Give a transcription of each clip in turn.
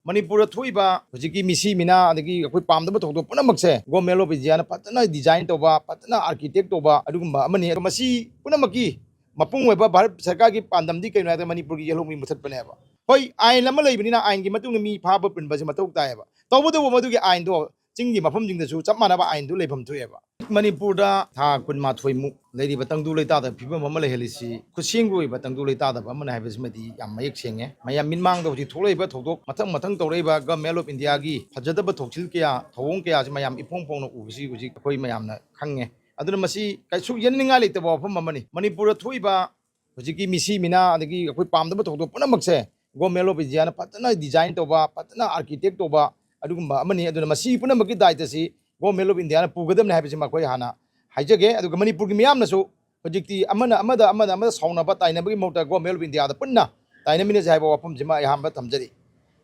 Manipur Thuiba, Hujiki Misi Mina, the Pam the Toto Punamaxe, Gomelo Viziana, Patana design toba, Patana architect toba, Adumba, Mani, Masi, Punamaki, Mapung Weba, Sakaki, Pandam Dika, Manipur Yellow Mutat Paneva. Hoi, I Lamalabina, I give Matumi, Papa, and Bazimato Diava. Tobo the woman to get I do, Jingy Mapum the Zoo, Samanaba, I do Lepum to ever. Manipura, Ta Kunmatui, Lady Batangu Leta, people Mamma Helisi, Kusingu, Batangu Leta, the woman have his medi, Yamak Sing, Mayamin Mango, the Toleba Toto, Matang Toreba, Gamelo Indiagi, Hajadaba Tochilkia, Tonkia, Mayam Ipong, Uzi, Koi Mayamna, Kange. I don't see, Kasu Yening Ali to offer money. Manipura Tuiba, Hujiki Misi Mina, the Pam the Toto Punamaxe, Gomelo Viziana, Patana design toba, Patana architect toba, Adumba, Mani, I don't Masi Punamaki dietasi. Gomelo Indiana Pugadam happens in Makoyana. Hijake, at the Manipur Miamnaso, Projecti Amana, Sauna, but I never motor Gomelo in the other Puna. Dynamics have opened Jima Hamba Tamjadi.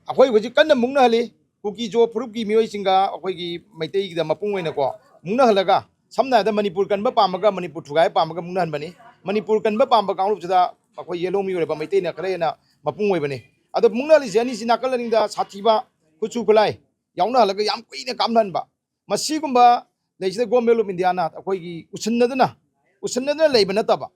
Away with you can the Munali, Cookie Joe Puruki Muisinga, Away may take the Mapung in a qua. Munahalaga, some night the Manipur can Bapamaga, Manipur Tugai, Pamaga Munan Money, Manipur can Bapamba count to the Makoy Yellow Mura, Matina Karena, Mapung Webene. At the Munal is any Sinakalan the Sativa, Kuchukulai, Yauna Laga Yam Queen a Kamlanba. Masigumba, Legislative Gomelo Indiana, Akoy Usanadana, Usanada Labanataba.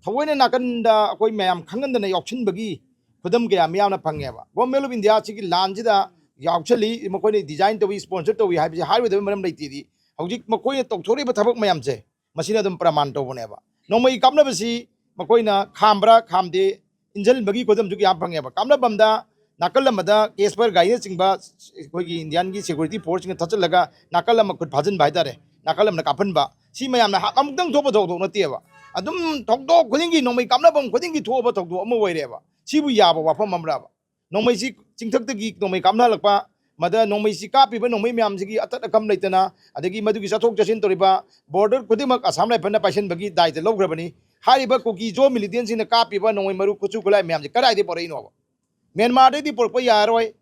Tawin Nakanda, Akoy Mam, Kangan the auction bagi, Pudam Gamiana Pangeva. Gomelo India, Chiki Lanjida, actually, Makoni designed to be sponsored to we have a high with the Madam Lady. Hojik Makoy Tori Batabak Mayamse, Masina dum Pramanto whenever. No may come never see Makoina, Cambra, Camde, Injel Bagi Kodam to Yapangeva. Kamla Bamda. Nakalamada, Casper Gaius Indian security force in Tachalaga, Nakalama could pazen by that. Nakalam Nakapanba. See my Amdang Tobato, Nativa. Adum Tokdo, Kulingi, no may come up on Kulingi to over to Omo wherever. Chibu Yaba, Wapamambrava. No may see Tintok the geek, no may come Nalapa, Mother, no may see copy, no may Mamsiki, Atakam Latana, Adagi Maduki Satok Jasin Toriba, border Kudimak, Asama Panda Passion Bagi died the low gravity. Hariba cookie, Joe Militants in the copy, no way Maru Kuchukula Mamsi, Karai de Porino. Myanmar di porpo yaroi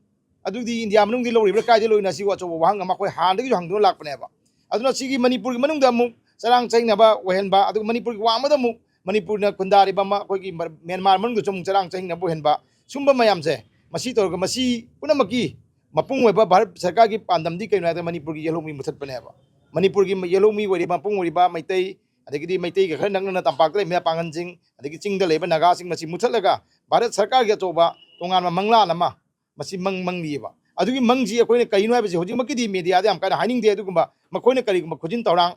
adu di India manung di lo riba kai di lo inasi wa chobo wahang ma koi han di hang do lak pane ba aduna sigi Manipur manung da mu sarang cheng na ba wehen ba adu Manipur wa ma da mu Manipur na kundari ba ma koi gi Myanmar manung do chong sarang cheng na bo hen ba sumba mayam se masi tor ga masi punamaki mapung we ba Bharat sarkar gi pandam di kai na da Manipur gi yellow mi musat pane ba Manipur gi yellow mi wari ba pung wari ba maitai adagi maitai ga khang na tampak le me pangan jing adagi ching da le ba naga sing masi musat laga Bharat sarkar gi choba Tongan Mangla Lama, Masi Mangliva. Adu Mangji, a coin Kaino, Hojimaki media, I'm kind of hiding there to Gumba, Makona Kari, Makojin Torang,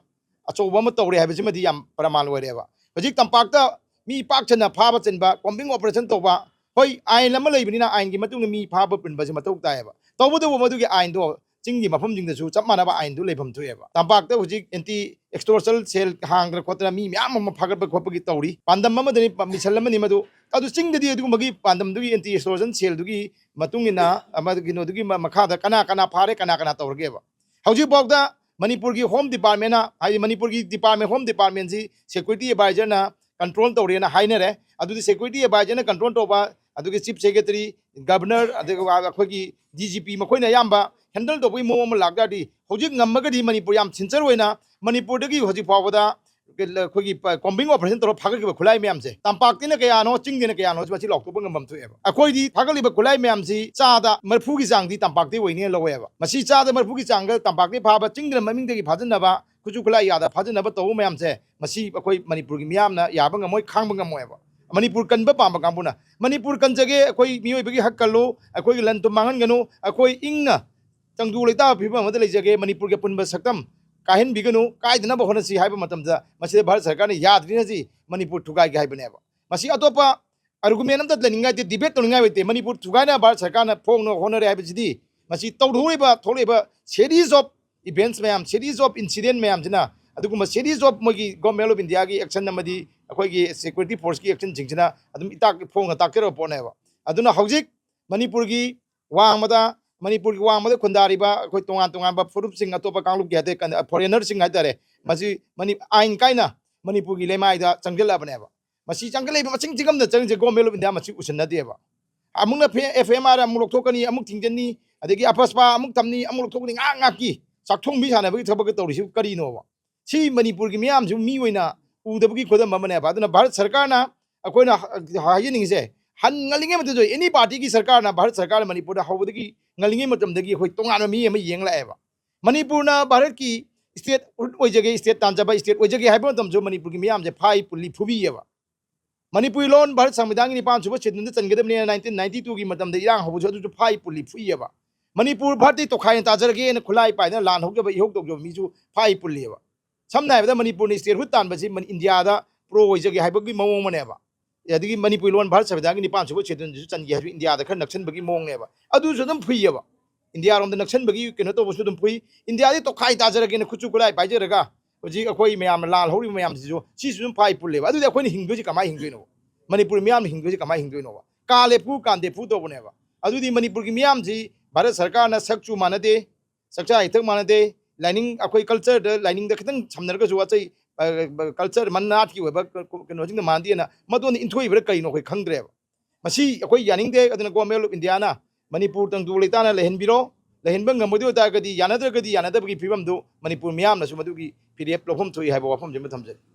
a so one Tori Habizimadiam Paraman, whatever. Pajikam Pakta, me Pakchana, Pabats and Back, pumping operation Tova. Hoi, I am a Labina, I give me Papa and Bazimato Diava. Tobo the woman to get I do, singing my pumping the zoo, some man I do labum to ever. Tampakta, Hojik, anti extorsal, sell, hang, quater me, Yamma Pagapagitori, Pandamama, the Misalamani. Adu sing the dia magi pandam dugi anti explosion sel dugi matungina amadugino dugi makada kana pare kana torgeva. Howji bogda Manipur gi home department na ai Manipur gi department home department si security advisor na control toriana hainere adu di security advisor na control toba adu gi chief secretary governor adu akhoi DGP makoina yamba handle to boi mo lagda di howji ngamagadi Manipur yam sincere hoina Manipur dagi hoji pawada combing operation to Pagaki Kulai Mamse. Tampakina Kayano, Chingin Kayano, but he locked upon them to ever. According to Pagaliba Kulai Mamsi, Sada, Marpugi Zangi, Tampaki, way near lower. Masi Sada Marpugi Zanga, Tampaki Papa, Chingan, Maming the Pajanava, Kujukulai Yada, Pajanava to Mamse, Masi, Akoi Manipur Miamna, Yabanga Moy Kambanga Moeva. Manipur can Bapamba Kampuna. Manipur can Jage, Akoi Mui Hakalo, Akoi Lanto Mangano, Akoi Ingna. Tangulita, people, Mother Jage, Manipur Kapun Basakam. Kahin bigano, Kai the number of Honasi Hypermatamza, Masi Barsakani, Yadrinazi, Manipur to Gai Hybeneva. Masi Atopa, Argumentum that Leninga debate on with the Manipur to Gana Barsakana, Pono, Honor Abidi, Masi Toleba, series of events, ma'am, series of incident, ma'am, Jina, Adukuma series of Mogi Gomelo Bindiagi, Action Namadi, Akogi, Security Force Action Jinjina, Adum Pong attacker upon ever. Aduna Hojik, Manipurgi, Wamada. Manipur wa mother Kundariba, Kotonga, Furup sing a topa kalu get and foreigner sing at there. Masi Mani Ain Kaina, Manipuri Lemaida, Tangela Baneva. Masi Tangale, Masing Tigam the Tang go melo in Damachi Usanadeva. Among the FMR, Amulokani, Amutingani, Adegi Apaspa, Amuktamni, Amulokani, Angaki, Satung Mihana, Tabakatori, Karinova. See Manipuri Miam to Miwina, who the Buki Kodam Mamaneva, and a Bharat Sarkana, a coin of hyening say. हन ngalinger matu joy any party ki sarkar na bharat sarkar manipur da hawdagi ngalinger matam dagi khoi tongan mi ama yeng la eba manipur na bharat ki state oijage state tanjaba state oijage haibo tam jo manipur ki miyam je phai puli phubi eba manipur lon bharat samvidhan ni pan suba chedun changedam ne 1992 ki matam de irang hawu jo ju phai puli phui eba manipur bharti to khai ta jarage ne khulai pai na lan hok jo ihok tok jo mi ju phai puli eba samna eba manipur ni state hu tan ba ji india da pro oijage haibo ki mawong mane eba यदि Manipur loan Bharat संविधान की निपान सुबह क्षेत्र चंगी है India खर नक्सन बगी मोंगनेबा अदुम फुईबा India रोम नक्सन बगी कनो तोबसु दुम फुई इंडिया तो खाई ताजरगे खुचु खुलाई पाइजरगा हजी अखोई मयाम लाल हौरी मयाम सिजो सिसुम फाई पुलेबा अदु अखोई हिंगोजी कमाई हिंगोइनो मणिपुर मयाम हिंगोजी कमाई हिंगोइनो कालेपु कांदेपु तोबनेबा अदुदी मणिपुर की मयाम जी भारत सरकार ना सकचु मानदे सकचा इथक मानदे लाइनिंग अखोई कल्चर लाइनिंग द खतंग समनरगा जो अचै कल्चर मन्नाट की कनो मानदी मदोन इंथोइब्र कईनो अखोई खंग्रेब मसी अखोई यानिंगदे अदना गवर्नमेंट ऑफ इंडिया ना मणिपुर तंग लेताना लेहनबिरो लेहनब ngमदो तागदी यानद्रगदी यानदबगी फिबमदो मणिपुर मियाम नसु मदुगी पीडीएफ लोफम थोई हाइबो वफम जेम थमजे।